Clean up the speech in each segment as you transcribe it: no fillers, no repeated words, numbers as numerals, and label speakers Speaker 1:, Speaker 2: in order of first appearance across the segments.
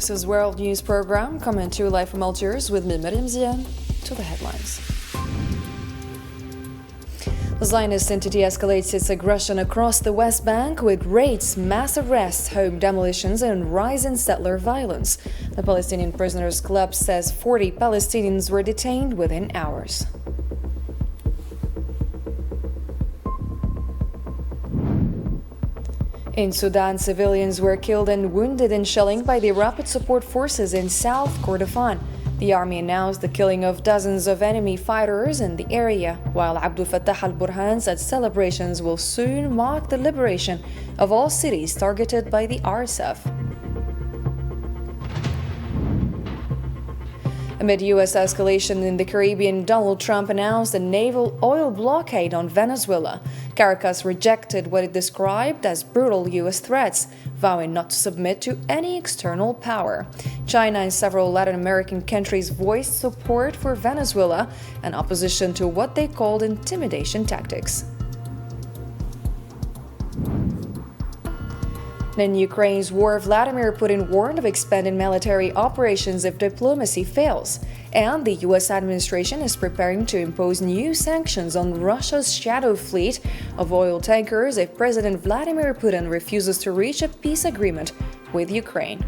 Speaker 1: This is World News Program, coming to you live from Algiers with me, Mariam Zian. To the headlines. The Zionist entity escalates its aggression across the West Bank with raids, mass arrests, home demolitions, and rise in settler violence. The Palestinian Prisoners Club says 40 Palestinians were detained within hours. In Sudan, civilians were killed and wounded in shelling by the Rapid Support Forces in South Kordofan. The army announced the killing of dozens of enemy fighters in the area, while Abdel Fattah al-Burhan said celebrations will soon mark the liberation of all cities targeted by the RSF. Amid U.S. escalation in the Caribbean, Donald Trump announced a naval oil blockade on Venezuela. Caracas rejected what it described as brutal U.S. threats, vowing not to submit to any external power. China and several Latin American countries voiced support for Venezuela and opposition to what they called intimidation tactics.In Ukraine's war, Vladimir Putin warned of expanded military operations if diplomacy fails. And the U.S. administration is preparing to impose new sanctions on Russia's shadow fleet of oil tankers if President Vladimir Putin refuses to reach a peace agreement with Ukraine.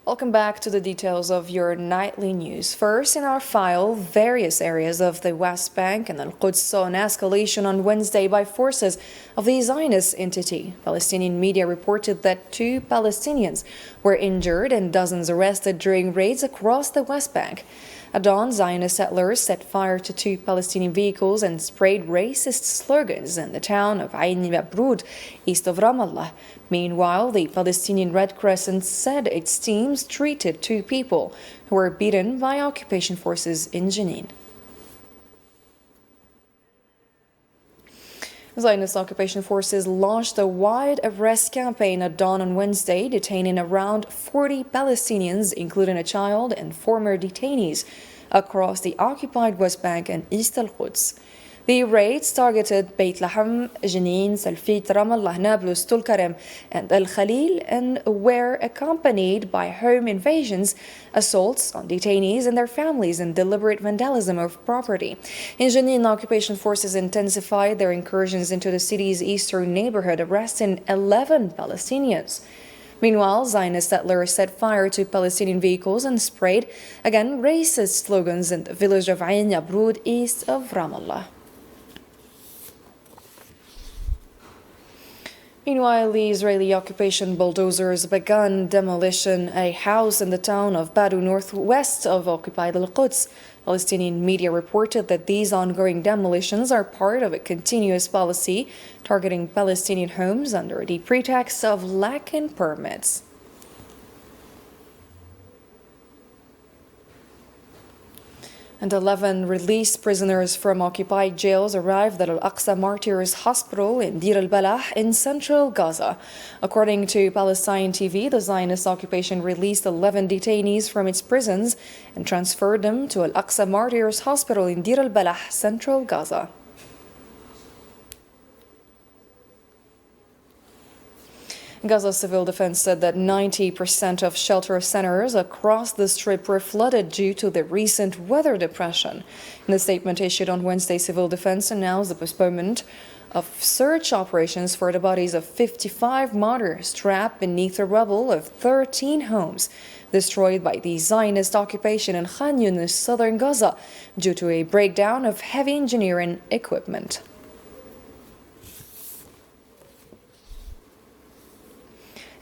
Speaker 1: Welcome back to the details of your nightly news. First, in our file, various areas of the West Bank and Al-Quds saw an escalation on Wednesday by forces of the Zionist entity. Palestinian media reported that 2 Palestinians were injured and dozens arrested during raids across the West Bank. At dawn, Zionist settlers set fire to 2 Palestinian vehicles and sprayed racist slogans in the town of Ain Mabrud, east of Ramallah. Meanwhile, the Palestinian Red Crescent said its teams treated 2 people who were beaten by occupation forces in Jenin. Zionist occupation forces launched a wide arrest campaign at dawn on Wednesday, detaining around 40 Palestinians, including a child and former detainees, across the occupied West Bank and East Al-Quds. The raids targeted Beit Lahem, Jenin, Salfit, Ramallah, Nablus, Tulkarem, and Al Khalil, and were accompanied by home invasions, assaults on detainees and their families, and deliberate vandalism of property. In Jenin, occupation forces intensified their incursions into the city's eastern neighborhood, arresting 11 Palestinians. Meanwhile, Zionist settlers set fire to Palestinian vehicles and sprayed, again, racist slogans in the village of Ain Yabrud, east of Ramallah. Meanwhile, the Israeli occupation bulldozers began demolition a house in the town of Badu, northwest of occupied Al-Quds. Palestinian media reported that these ongoing demolitions are part of a continuous policy targeting Palestinian homes under the pretext of lacking permits. And 11 released prisoners from occupied jails arrived at Al-Aqsa Martyrs Hospital in Deir al-Balah in central Gaza. According to Palestine TV, the Zionist occupation released 11 detainees from its prisons and transferred them to Al-Aqsa Martyrs Hospital in Deir al-Balah, central Gaza. Gaza Civil Defense said that 90% of shelter centers across the Strip were flooded due to the recent weather depression. In a statement issued on Wednesday, Civil Defense announced the postponement of search operations for the bodies of 55 martyrs trapped beneath the rubble of 13 homes destroyed by the Zionist occupation in Khan Yunis, southern Gaza, due to a breakdown of heavy engineering equipment.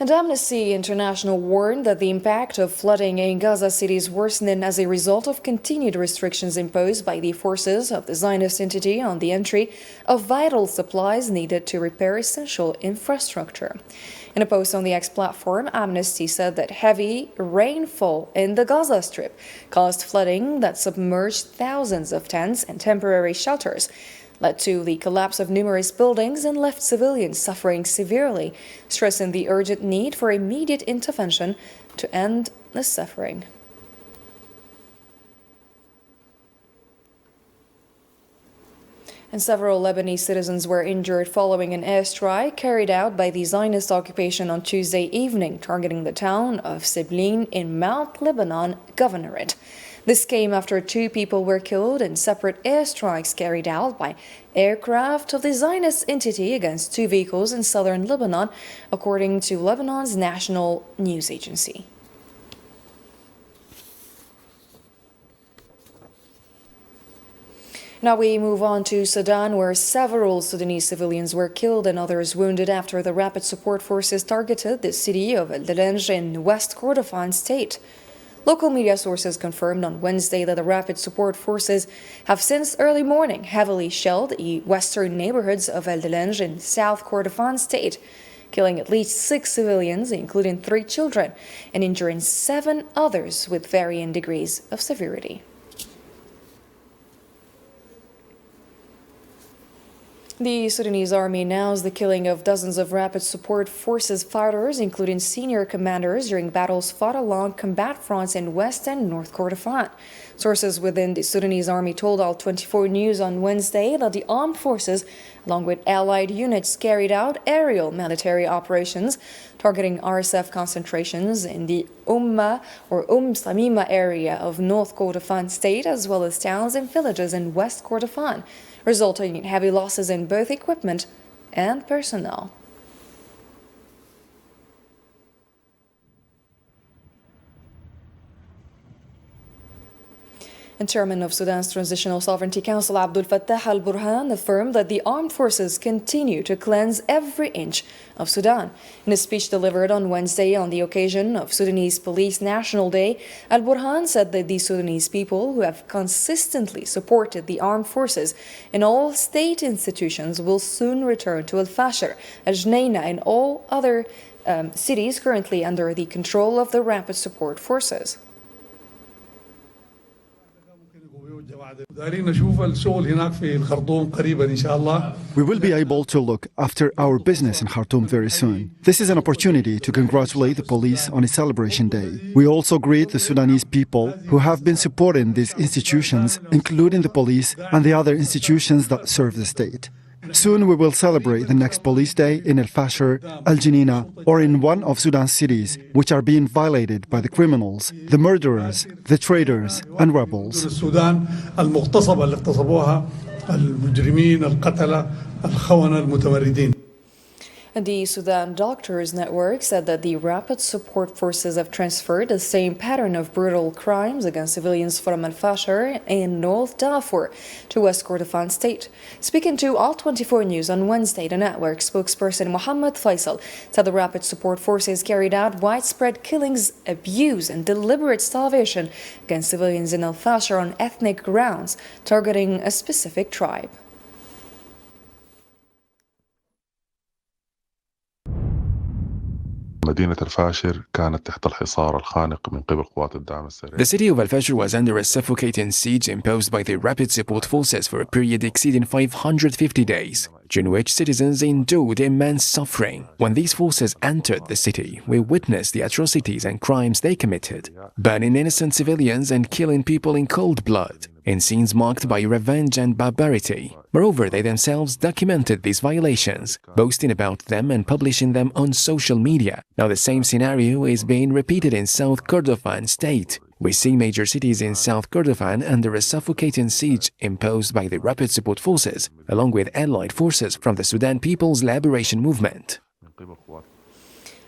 Speaker 1: And Amnesty International warned that the impact of flooding in Gaza City is worsening as a result of continued restrictions imposed by the forces of the Zionist entity on the entry of vital supplies needed to repair essential infrastructure. In a post on the X platform, Amnesty said that heavy rainfall in the Gaza Strip caused flooding that submerged thousands of tents and temporary shelters, led to the collapse of numerous buildings, and left civilians suffering severely, stressing the urgent need for immediate intervention to end the suffering. And several Lebanese citizens were injured following an airstrike carried out by the Zionist occupation on Tuesday evening, targeting the town of Siblin in Mount Lebanon Governorate. This came after 2 people were killed in separate airstrikes carried out by aircraft of the Zionist entity against 2 vehicles in southern Lebanon, according to Lebanon's national news agency. Now we move on to Sudan, where several Sudanese civilians were killed and others wounded after the rapid support forces targeted the city of El-Dalanj in West Kordofan state. Local media sources confirmed on Wednesday that the rapid support forces have since early morning heavily shelled the western neighborhoods of El-Dalanj in South Kordofan state, killing at least 6 civilians, including 3 children, and injuring 7 others with varying degrees of severity. The Sudanese army announced the killing of dozens of rapid support forces fighters, including senior commanders, during battles fought along combat fronts in West and North Kordofan. Sources within the Sudanese army told Al-24 News on Wednesday that the armed forces, along with allied units, carried out aerial military operations targeting RSF concentrations in the Samima area of North Kordofan state, as well as towns and villages in West Kordofan, resulting in heavy losses in both equipment and personnel. And Chairman of Sudan's Transitional Sovereignty Council, Abdul Fattah al-Burhan, affirmed that the armed forces continue to cleanse every inch of Sudan. In a speech delivered on Wednesday on the occasion of Sudanese Police National Day, al-Burhan said that the Sudanese people who have consistently supported the armed forces in all state institutions will soon return to Al-Fashir, Al-Jnaina, and all other cities currently under the control of the rapid support forces.
Speaker 2: We will be able to look after our business in Khartoum very soon. This is an opportunity to congratulate the police on its celebration day. We also greet the Sudanese people who have been supporting these institutions, including the police and the other institutions that serve the state. Soon we will celebrate the next police day in Al-Fashir, Al-Jnaina, or in one of Sudan's cities, which are being violated by the criminals, the murderers, the traitors, and rebels.
Speaker 1: The Sudan Doctors Network said that the rapid support forces have transferred the same pattern of brutal crimes against civilians from Al-Fashir in North Darfur to West Kordofan state. Speaking to Al-24 News on Wednesday, the network spokesperson Mohammed Faisal said the rapid support forces carried out widespread killings, abuse, and deliberate starvation against civilians in Al-Fashir on ethnic grounds, targeting a specific tribe.
Speaker 3: مدينة الفاشر كانت تحت الحصار الخانق من قبل قوات الدعم السريع.
Speaker 4: The city of Al-Fashir was under a suffocating siege imposed by the rapid support forces for a period exceeding 550 days, during which citizens endured immense suffering. When these forces entered the city, we witnessed the atrocities and crimes they committed, burning innocent civilians and killing people in cold blood, in scenes marked by revenge and barbarity. Moreover, they themselves documented these violations, boasting about them and publishing them on social media. Now the same scenario is being repeated in South Kordofan state. We see major cities in South Kordofan under a suffocating siege imposed by the rapid support forces, along with allied forces from the Sudan People's Liberation Movement.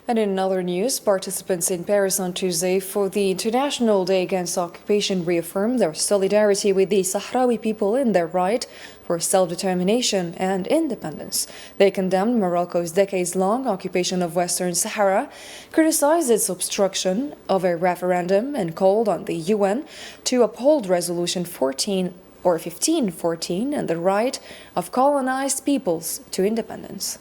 Speaker 1: And in other news, participants in Paris on Tuesday for the International Day Against Occupation reaffirmed their solidarity with the Sahrawi people in their right for self-determination and independence. They condemned Morocco's decades-long occupation of Western Sahara, criticized its obstruction of a referendum, and called on the UN to uphold Resolution 1514 and the right of colonized peoples to independence.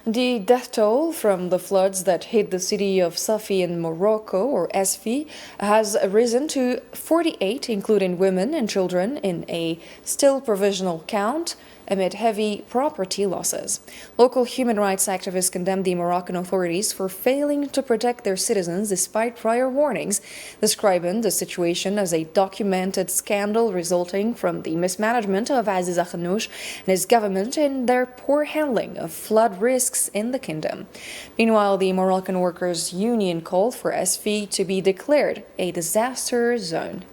Speaker 1: The death toll from the floods that hit the city of Safi in Morocco, or Esfi, has risen to 48, including women and children, in a still provisional count amid heavy property losses. Local human rights activists condemned the Moroccan authorities for failing to protect their citizens despite prior warnings, describing the situation as a documented scandal resulting from the mismanagement of Aziz Akhnouch and his government in their poor handling of flood risks in the kingdom. Meanwhile, the Moroccan Workers' Union called for SV to be declared a disaster zone.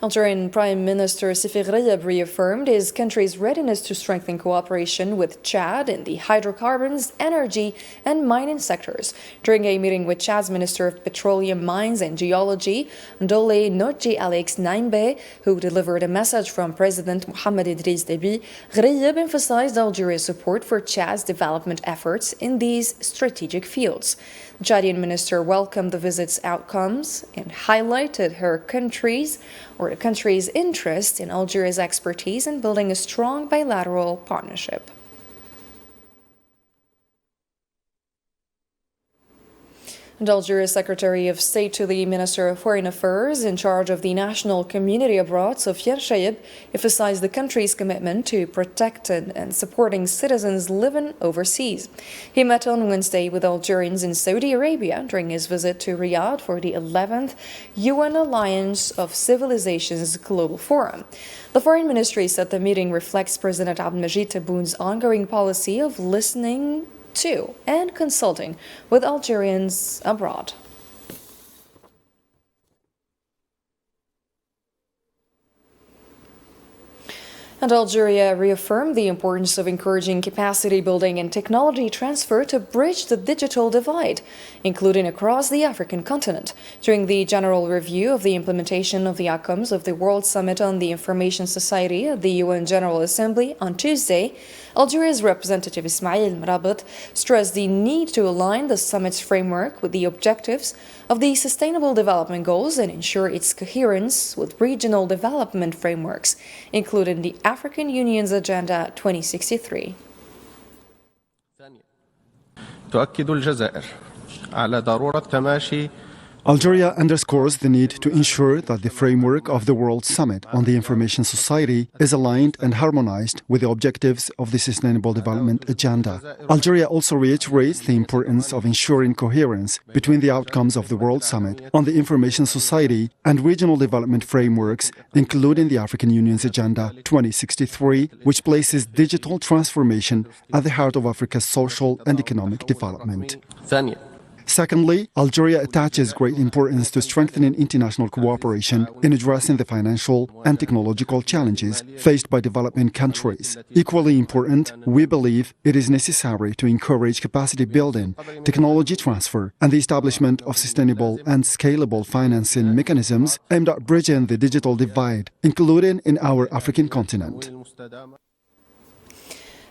Speaker 1: Algerian Prime Minister Sifir Rayab reaffirmed his country's readiness to strengthen cooperation with Chad in the hydrocarbons, energy and mining sectors during a meeting with Chad's Minister of Petroleum, Mines and Geology, Ndole Nodji Alex Naimbe, who delivered a message from President Mohamed Idriss Déby. Rayab emphasized Algeria's support for Chad's development efforts in these strategic fields. The Chadian minister welcomed the visit's outcomes and highlighted the country's interest in Algeria's expertise in building a strong bilateral partnership. And Algeria's Secretary of State to the Minister of Foreign Affairs in charge of the national community abroad, Sofiane Chayeb, emphasized the country's commitment to protecting and supporting citizens living overseas. He met on Wednesday with Algerians in Saudi Arabia during his visit to Riyadh for the 11th UN Alliance of Civilizations Global Forum. The Foreign Ministry said the meeting reflects President Abdelmajid Tebboun's ongoing policy of listening to and consulting with Algerians abroad. And Algeria reaffirmed the importance of encouraging capacity building and technology transfer to bridge the digital divide, including across the African continent. During the general review of the implementation of the outcomes of the World Summit on the Information Society at the UN General Assembly on Tuesday, Algeria's representative Ismail Mrabat stressed the need to align the summit's framework with the objectives of the Sustainable Development Goals and ensure its coherence with regional development frameworks, including the African Union's Agenda 2063.
Speaker 5: تؤكد الجزائر على ضرورة تماشي
Speaker 2: Algeria underscores the need to ensure that the framework of the World Summit on the Information Society is aligned and harmonized with the objectives of the Sustainable Development Agenda. Algeria also reiterates the importance of ensuring coherence between the outcomes of the World Summit on the Information Society and regional development frameworks, including the African Union's Agenda 2063, which places digital transformation at the heart of Africa's social and economic development. Secondly, Algeria attaches great importance to strengthening international cooperation in addressing the financial and technological challenges faced by developing countries. Equally important, we believe it is necessary to encourage capacity building, technology transfer, and the establishment of sustainable and scalable financing mechanisms aimed at bridging the digital divide, including in our African continent.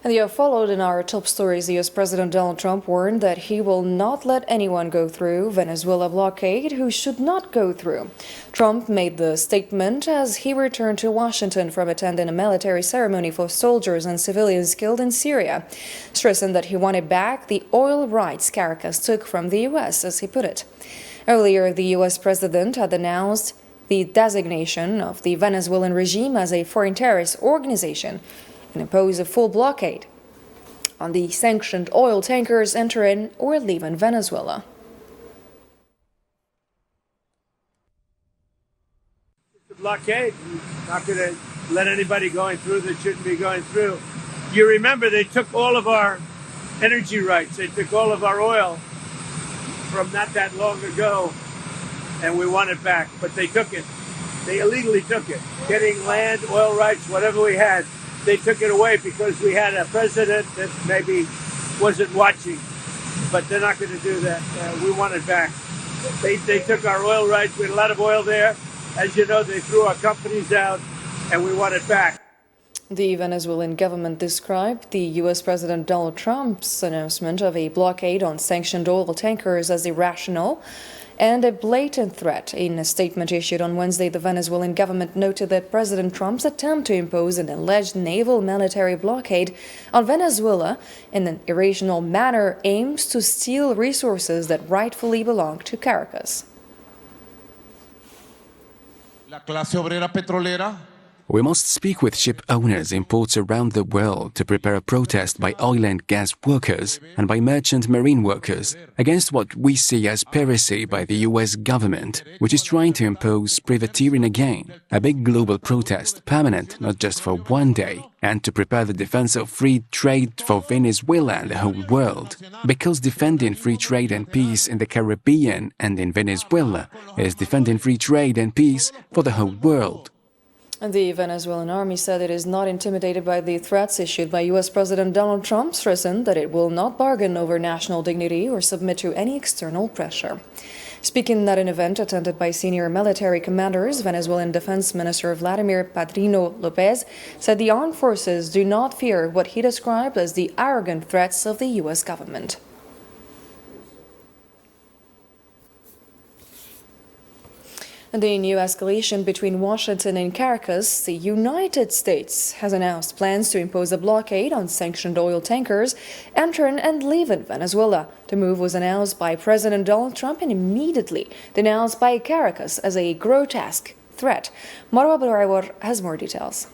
Speaker 1: And you have followed in our top stories, U.S. President Donald Trump warned that he will not let anyone go through Venezuela blockade who should not go through. Trump made the statement as he returned to Washington from attending a military ceremony for soldiers and civilians killed in Syria, stressing that he wanted back the oil rights Caracas took from the U.S., as he put it. Earlier, the U.S. president had announced the designation of the Venezuelan regime as a foreign terrorist organization and impose a full blockade on the sanctioned oil tankers entering or leaving Venezuela.
Speaker 6: The blockade, not going to let anybody going through that shouldn't be going through. You remember they took all of our energy rights. They took all of our oil from not that long ago, and we want it back. But they took it. They illegally took it. Getting land, oil rights, whatever we had, they took it away because we had a president that maybe wasn't watching, but they're not going to do that. We want it back. They took our oil rights. We had a lot of oil there. As you know, they threw our companies out, and we want it back.
Speaker 1: The Venezuelan government described the U.S. President Donald Trump's announcement of a blockade on sanctioned oil tankers as irrational and a blatant threat. In a statement issued on Wednesday, the Venezuelan government noted that President Trump's attempt to impose an alleged naval military blockade on Venezuela in an irrational manner aims to steal resources that rightfully belong to Caracas.
Speaker 4: We must speak with ship owners in ports around the world to prepare a protest by oil and gas workers and by merchant marine workers against what we see as piracy by the US government, which is trying to impose privateering again, a big global protest, permanent not just for one day, and to prepare the defense of free trade for Venezuela and the whole world. Because defending free trade and peace in the Caribbean and in Venezuela is defending free trade and peace for the whole world.
Speaker 1: The Venezuelan army said it is not intimidated by the threats issued by U.S. President Donald Trump, stressing that it will not bargain over national dignity or submit to any external pressure. Speaking at an event attended by senior military commanders, Venezuelan Defense Minister Vladimir Padrino Lopez said the armed forces do not fear what he described as the arrogant threats of the U.S. government. The new escalation between Washington and Caracas, the United States has announced plans to impose a blockade on sanctioned oil tankers entering and leaving Venezuela. The move was announced by President Donald Trump and immediately denounced by Caracas as a grotesque threat. Marwa Abdulrawar has more details.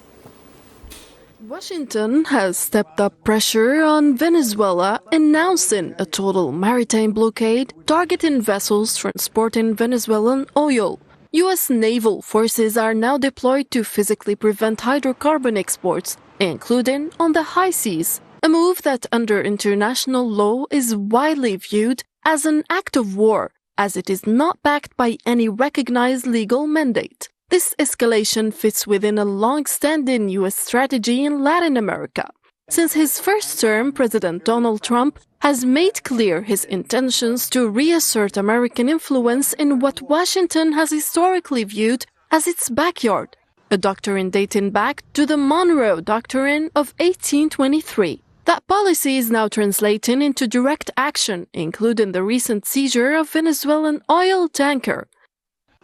Speaker 7: Washington has stepped up pressure on Venezuela, announcing a total maritime blockade targeting vessels transporting Venezuelan oil. U.S. naval forces are now deployed to physically prevent hydrocarbon exports, including on the high seas, a move that under international law is widely viewed as an act of war, as it is not backed by any recognized legal mandate. This escalation fits within a long-standing U.S. strategy in Latin America. Since his first term, President Donald Trump has made clear his intentions to reassert American influence in what Washington has historically viewed as its backyard, a doctrine dating back to the Monroe Doctrine of 1823. That policy is now translating into direct action, including the recent seizure of Venezuelan oil tanker.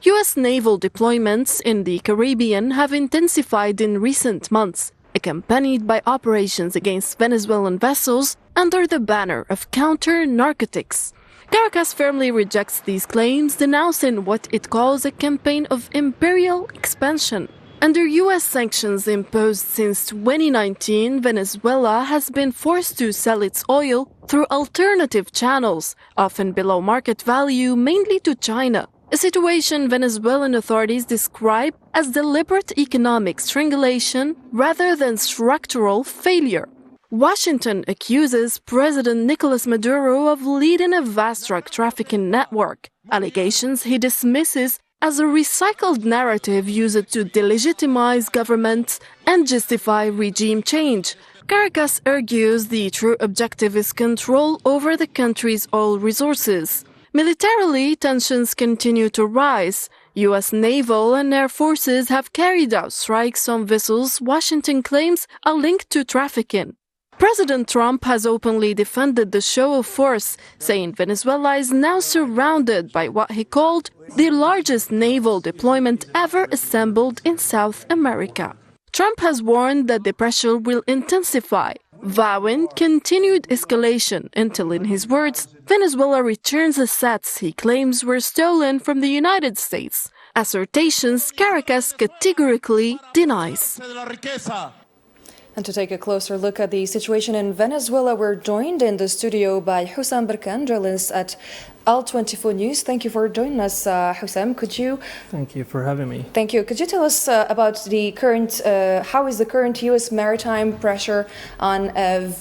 Speaker 7: U.S. naval deployments in the Caribbean have intensified in recent months, accompanied by operations against Venezuelan vessels under the banner of counter-narcotics. Caracas firmly rejects these claims, denouncing what it calls a campaign of imperial expansion. Under U.S. sanctions imposed since 2019, Venezuela has been forced to sell its oil through alternative channels, often below market value, mainly to China, a situation Venezuelan authorities describe as deliberate economic strangulation rather than structural failure. Washington accuses President Nicolas Maduro of leading a vast drug trafficking network, allegations he dismisses as a recycled narrative used to delegitimize governments and justify regime change. Caracas argues the true objective is control over the country's oil resources. Militarily, tensions continue to rise. U.S. naval and air forces have carried out strikes on vessels Washington claims are linked to trafficking. President Trump has openly defended the show of force, saying Venezuela is now surrounded by what he called the largest naval deployment ever assembled in South America. Trump has warned that the pressure will intensify, vowing continued escalation until, in his words, Venezuela returns assets he claims were stolen from the United States, assertions Caracas categorically denies.
Speaker 1: And to take a closer look at the situation in Venezuela, we're joined in the studio by Hussam Berkan, journalist at Al24 News. Thank you for joining us, Hussam.
Speaker 8: Thank you for having me.
Speaker 1: Thank you. Could you tell us about the current, how is the current U.S. maritime pressure on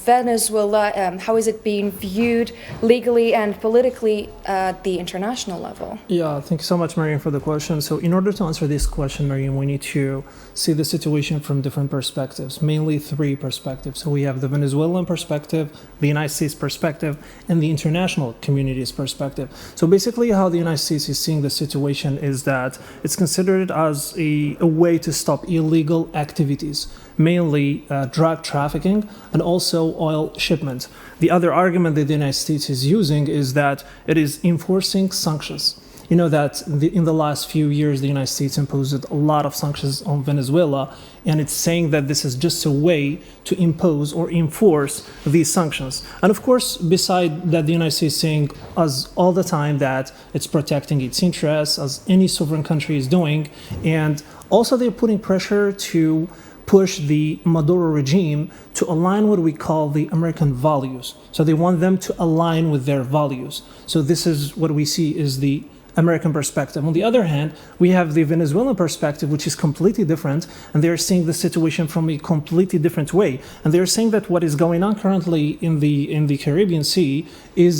Speaker 1: Venezuela? How is it being viewed legally and politically at the international level?
Speaker 8: Yeah, thank you so much, Mariam, for the question. So in order to answer this question, Mariam, we need to see the situation from different perspectives, mainly three perspectives. So we have the Venezuelan perspective, the United States perspective, and the international community's perspective. So basically how the United States is seeing the situation is that it's considered as a way to stop illegal activities, mainly drug trafficking and also oil shipment. The other argument that the United States is using is that it is enforcing sanctions. you know that in the last few years, the United States imposed a lot of sanctions on Venezuela, and it's saying that this is just a way to impose or enforce these sanctions. And of course, beside that, the United States is saying as all the time that it's protecting its interests, as any sovereign country is doing, and also they're putting pressure to push the Maduro regime to align what we call the American values. So they want them to align with their values. So this is what we see is the American perspective. On the other hand, we have the Venezuelan perspective, which is completely different, and they're seeing the situation from a completely different way. And they're saying that what is going on currently in the Caribbean Sea is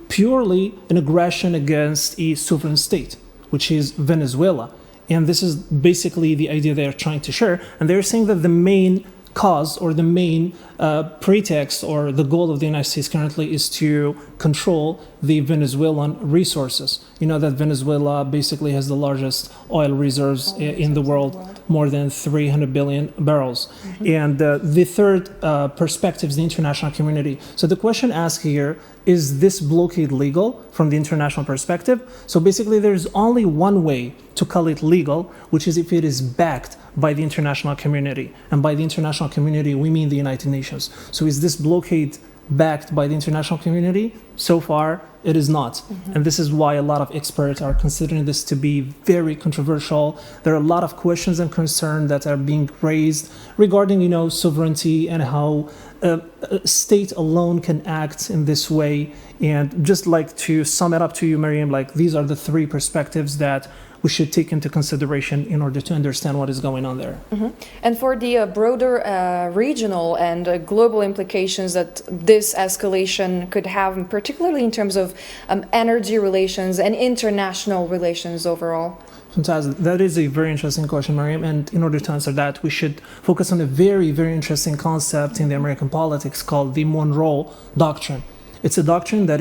Speaker 8: purely an aggression against a sovereign state, which is Venezuela. And this is basically the idea they're trying to share. And they're saying that the main cause or the main pretext or the goal of the United States currently is to control the Venezuelan resources. You know that Venezuela basically has the largest oil reserves in the world, more than 300 billion barrels. And the third perspective is the international community. So the question asked here, is this blockade legal from the international perspective? So basically there's only one way to call it legal, which is if it is backed by the international community. And by the international community, we mean the United Nations. So is this blockade backed by the international community? So far, it is not. And this is why a lot of experts are considering this to be very controversial. There are a lot of questions and concerns that are being raised regarding, you know, sovereignty and how a state alone can act in this way. And just like to sum it up to you, Miriam, like these are the three perspectives that we should take into consideration in order to understand what is going on there.
Speaker 1: And for the broader regional and global implications that this escalation could have, particularly in terms of energy relations and international relations overall?
Speaker 8: Fantastic. That is a very interesting question, Mariam. And in order to answer that, we should focus on a very, very interesting concept in the American politics called the Monroe Doctrine. It's a doctrine that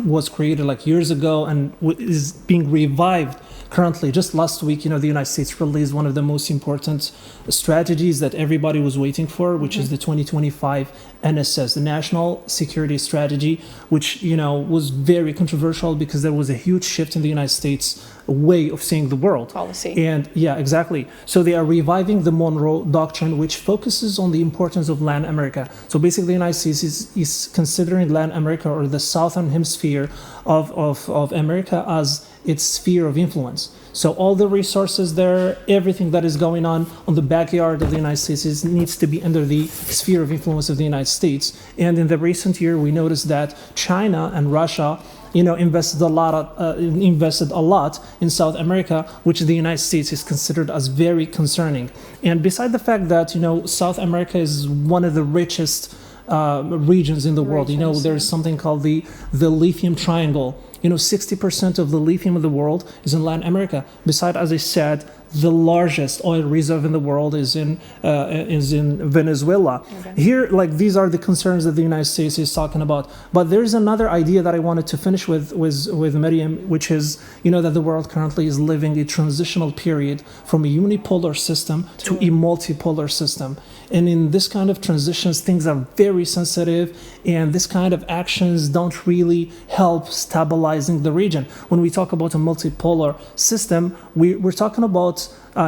Speaker 8: was created like years ago and is being revived currently. Just last week, you know, the United States released one of the most important strategies that everybody was waiting for, which is the 2025 NSS, the National Security Strategy, which, you know, was very controversial because there was a huge shift in the United States way of seeing the world.
Speaker 1: Policy.
Speaker 8: And yeah, exactly. So they are reviving the Monroe Doctrine, which focuses on the importance of Latin America. So basically the United States is considering Latin America or the southern hemisphere of America as its sphere of influence. So all the resources there, everything that is going on the backyard of the United States needs to be under the sphere of influence of the United States. And in the recent year, we noticed that China and Russia, you know, invested a lot in South America, which the United States is considered as very concerning. And beside the fact that, you know, South America is one of the richest regions in the world. You know, there's something called the lithium triangle. You know, 60% of the lithium of the world is in Latin America. Besides, as I said, the largest oil reserve in the world is in Venezuela. Okay. Here, like, these are the concerns that the United States is talking about. But there's another idea that I wanted to finish with Miriam, which is, you know, that the world currently is living a transitional period from a unipolar system to a multipolar system. And in this kind of transitions, things are very sensitive, and this kind of actions don't really help stabilizing the region. When we talk about a multipolar system, we're talking about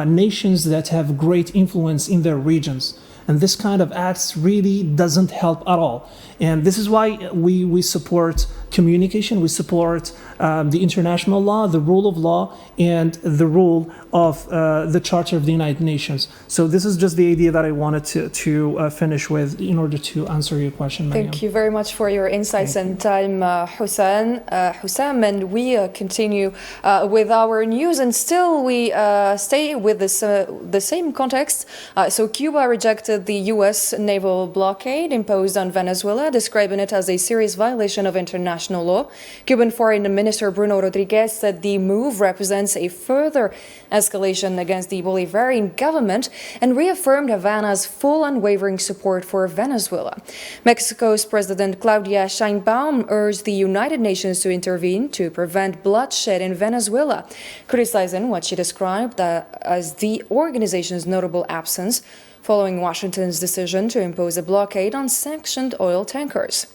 Speaker 8: nations that have great influence in their regions. And this kind of acts really doesn't help at all. And this is why we support communication, we support the international law, the rule of law, and the rule of the Charter of the United Nations. So this is just the idea that I wanted to finish with in order to answer your question, Mariam.
Speaker 1: Thank you very much for your insights and time, Hussam. And we continue with our news, and still we stay with the same context. So Cuba rejected the U.S. naval blockade imposed on Venezuela, describing it as a serious violation of international law. Cuban Foreign Minister Bruno Rodriguez said the move represents a further escalation against the Bolivarian government and reaffirmed Havana's full unwavering support for Venezuela. Mexico's President Claudia Sheinbaum urged the United Nations to intervene to prevent bloodshed in Venezuela, criticizing what she described as the organization's notable absence following Washington's decision to impose a blockade on sanctioned oil tankers.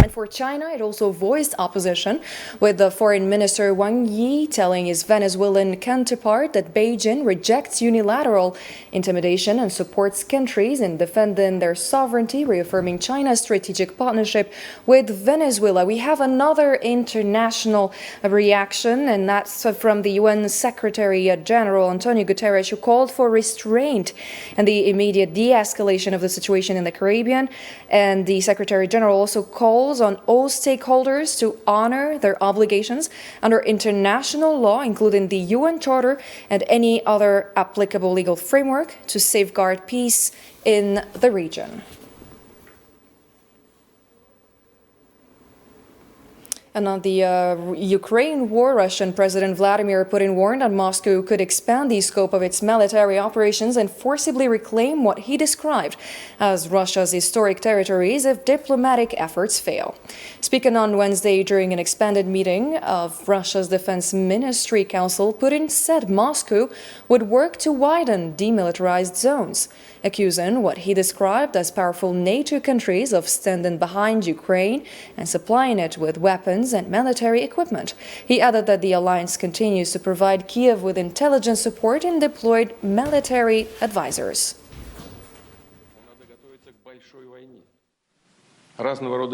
Speaker 1: And for China, it also voiced opposition, with the foreign minister Wang Yi telling his Venezuelan counterpart that Beijing rejects unilateral intimidation and supports countries in defending their sovereignty, reaffirming China's strategic partnership with Venezuela. We have another international reaction, and that's from the UN Secretary General Antonio Guterres, who called for restraint and the immediate de-escalation of the situation in the Caribbean. And the Secretary General also calls on all stakeholders to honor their obligations under international law, including the UN Charter and any other applicable legal framework to safeguard peace in the region. And on the Ukraine war, Russian President Vladimir Putin warned that Moscow could expand the scope of its military operations and forcibly reclaim what he described as Russia's historic territories if diplomatic efforts fail. Speaking on Wednesday during an expanded meeting of Russia's Defense Ministry Council, Putin said Moscow would work to widen demilitarized zones, accusing what he described as powerful NATO countries of standing behind Ukraine and supplying it with weapons and military equipment. He added that the alliance continues to provide Kiev with intelligence support and deployed military advisors.
Speaker 4: The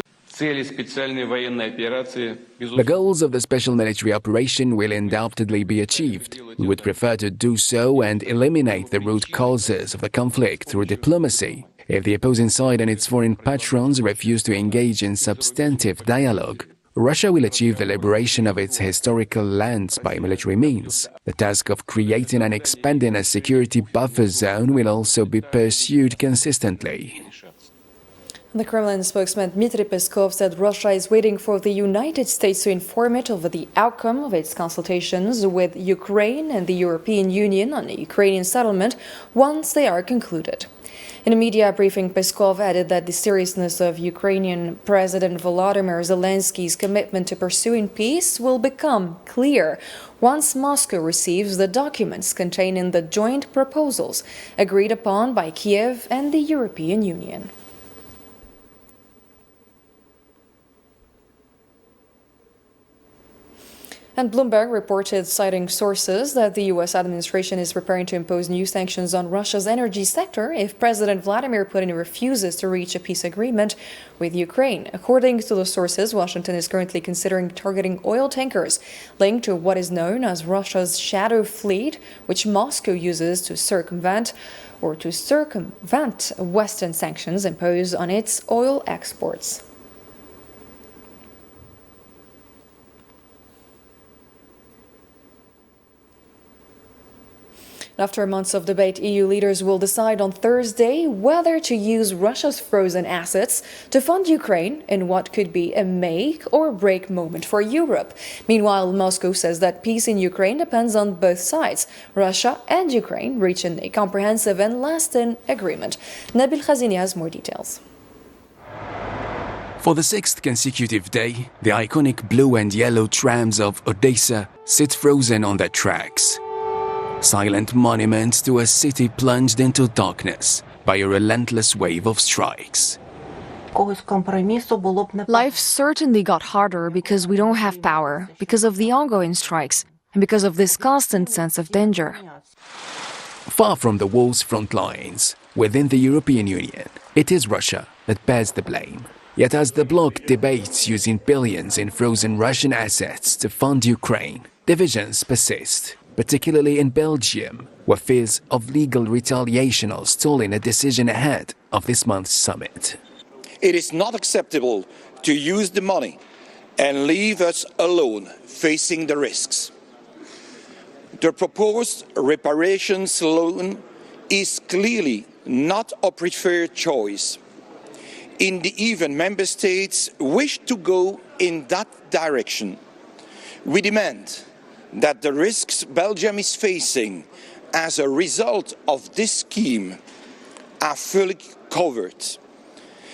Speaker 4: goals of the special military operation will undoubtedly be achieved. We would prefer to do so and eliminate the root causes of the conflict through diplomacy. If the opposing side and its foreign patrons refuse to engage in substantive dialogue, Russia will achieve the liberation of its historical lands by military means. The task of creating and expanding a security buffer zone will also be pursued consistently.
Speaker 1: The Kremlin spokesman Dmitry Peskov said Russia is waiting for the United States to inform it of the outcome of its consultations with Ukraine and the European Union on the Ukrainian settlement once they are concluded. In a media briefing, Peskov added that the seriousness of Ukrainian President Volodymyr Zelensky's commitment to pursuing peace will become clear once Moscow receives the documents containing the joint proposals agreed upon by Kiev and the European Union. And Bloomberg reported, citing sources, that the U.S. administration is preparing to impose new sanctions on Russia's energy sector if President Vladimir Putin refuses to reach a peace agreement with Ukraine. According to the sources, Washington is currently considering targeting oil tankers linked to what is known as Russia's shadow fleet, which Moscow uses to circumvent Western sanctions imposed on its oil exports. After months of debate, EU leaders will decide on Thursday whether to use Russia's frozen assets to fund Ukraine in what could be a make or break moment for Europe. Meanwhile, Moscow says that peace in Ukraine depends on both sides, Russia and Ukraine, reaching a comprehensive and lasting agreement. Nabil Khazini has more details.
Speaker 4: For the sixth consecutive day, the iconic blue and yellow trams of Odessa sit frozen on their tracks. Silent monuments to a city plunged into darkness by a relentless wave of strikes.
Speaker 1: Life certainly got harder because we don't have power, because of the ongoing strikes, and because of this constant sense of danger.
Speaker 4: Far from the war's front lines, within the European Union, it is Russia that bears the blame. Yet as the bloc debates using billions in frozen Russian assets to fund Ukraine, divisions persist, particularly in Belgium, where fears of legal retaliation are stalling a decision ahead of this month's summit.
Speaker 9: It is not acceptable to use the money and leave us alone facing the risks. The proposed reparations loan is clearly not a preferred choice. In the event member states wish to go in that direction, we demand that the risks Belgium is facing as a result of this scheme are fully covered.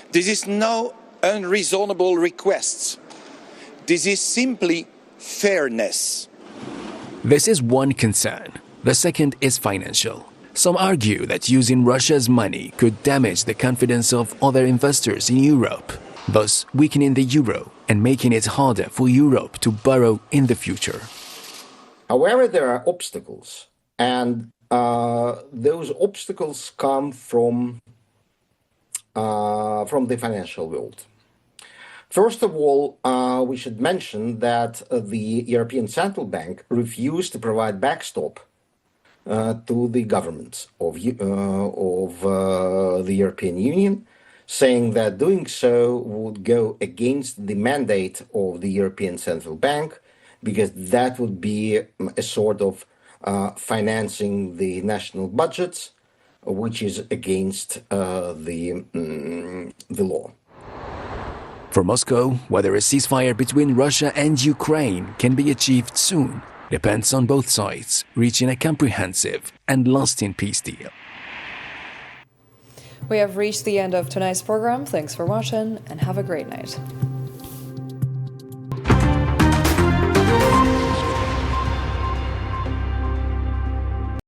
Speaker 9: This is no unreasonable request. This is simply fairness.
Speaker 4: This is one concern. The second is financial. Some argue that using Russia's money could damage the confidence of other investors in Europe. thus weakening the euro and making it harder for Europe to borrow in the future.
Speaker 10: However, there are obstacles, and those obstacles come from the financial world. First of all, we should mention that the European Central Bank refused to provide backstop to the governments of the European Union, saying that doing so would go against the mandate of the European Central Bank, because that would be a sort of financing the national budgets, which is against the law.
Speaker 4: For Moscow, whether a ceasefire between Russia and Ukraine can be achieved soon depends on both sides reaching a comprehensive and lasting peace deal.
Speaker 1: We have reached the end of tonight's program. Thanks for watching and have a great night.